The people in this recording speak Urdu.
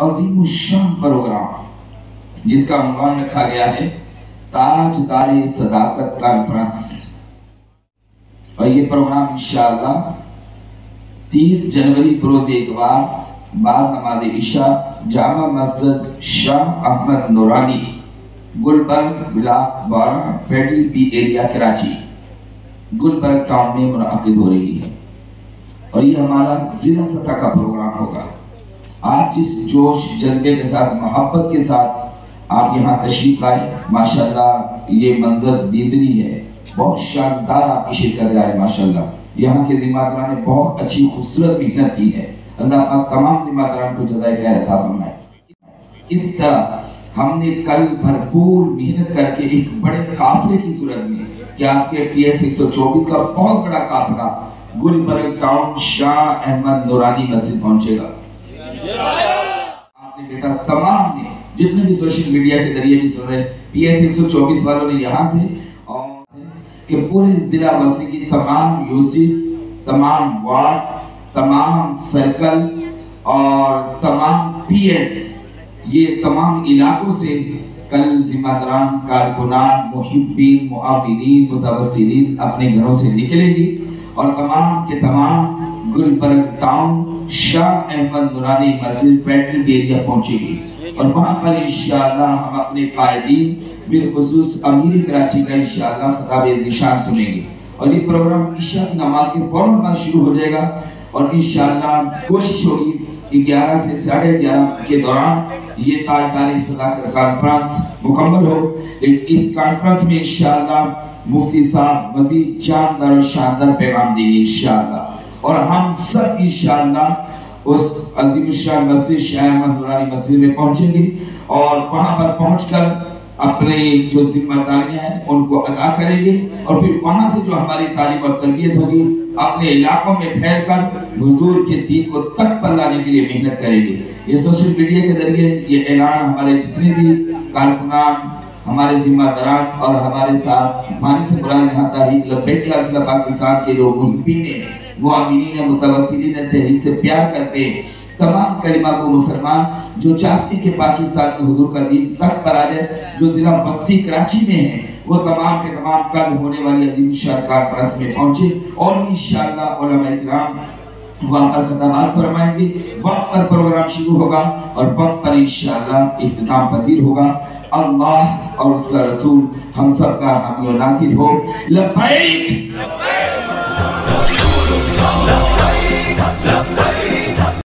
عظیم الشان پروگرام جس کا عنوان رکھا گیا ہے تاجدار صداقت کانفرنس، اور یہ پروگرام انشاءاللہ 30 جنوری بروز اتوار بعد نماز عشاء جامع مسجد شاہ احمد نورانی Gulberg block 12 federal be area Karachi Gulberg town میں منعقد ہو رہی ہے، اور یہ ہمارا ضلع سطح کا پروگرام ہوگا۔ آپ جس جوش جذبے کے ساتھ محبت کے ساتھ آپ یہاں تشریف لائے، ماشاءاللہ یہ منظر دیدنی ہے، بہت شاندار آپ کی شرکت ہے ماشاءاللہ۔ یہاں کے ذمہ داران نے بہت اچھی خوبصورت محنت کی ہے، اللہ پاک تمام ذمہ داران کو جزائے خیر عطا فرمائے۔ اس طرح ہم نے کل بھرپور محنت کر کے ایک بڑے قافلے کی صورت میں کہ آپ کے پی ایس 124 کا بہت بڑا قافلہ گلبرگ ٹاؤن شاہ احمد نورانی مسجد پہنچے گا۔ آپ نے بیٹا تمام نے جتنے بھی سوشل میڈیا کے ذریعے بھی سن رہے پی ایس 124 والوں نے یہاں سے اور کہ پورے ضلع وسیع کی تمام یوسیز، تمام وارڈ، تمام سرکل اور تمام پی ایس، یہ تمام علاقوں سے کل ذمہ داران، کارکنان، محبین، معاونین، متوسلین اپنے گھروں سے نکلیں گی اور تمام کے تمام گلبرگ ٹاؤن شاہ احمد نورانی مسجد فیڈرل ایریا پہنچے گی، اور وہاں پر انشاءاللہ ہم اپنے قائدین بالخصوص امیر کراچی کا انشاءاللہ خطاب ذیشان سنیں گے، اور یہ پروگرام عشاء کی نماز کے فوراً بعد شروع ہو جائے گا، اور انشاءاللہ کوشش ہوگی کہ 11 سے 11:30 کے دوران یہ تاجدار صداقت کانفرنس مکمل ہو۔ لیکن اس کانفرنس میں انشاءاللہ مفتی صاحب مزید جاندار اور شاندار پیغام دیں گے انشاءاللہ، اور ہم سب انشاءاللہ اس عظیم الشان مسجد شاہ احمد نورانی مسجد میں پہنچیں گے، اور وہاں پر پہنچ کر اپنے جو ذمہ داریاں ہیں ان کو ادا کریں گے، اور پھر وہاں سے جو ہماری تعلیم اور تربیت ہوگی اپنے علاقوں میں پھیل کر حضور کے دین کو تک پر لانے کے لیے محنت کریں گے۔ یہ سوشل میڈیا کے ذریعے یہ اعلان ہمارے جتنے بھی کارکنان، ہمارے ذمہ داران اور ہمارے ساتھ ہمارے سے برائے یہاں تحریک لبیک اصل پاکستان کے جو محبین ہیں، معاونین، متوسلین، تحریک سے پیار کرتے ہیں، تمام کلمہ کو مسلمان جو چاہتے کہ پاکستان میں حضور کا دین تک پر آ جائے، جو ضلع بستی کراچی میں ہیں، وہ تمام کے تمام کل ہونے والی عظیم الشان کانفرنس میں پہنچے، اور انشاءاللہ علماء کرام وہاں پر خطابات فرمائیں گے، وقت پر پروگرام شروع ہوگا اور وقت پر انشاءاللہ اختتام پذیر ہوگا۔ اللہ اور اس کا رسول ہم سب کا حامی و ناصر ہو۔ لبیک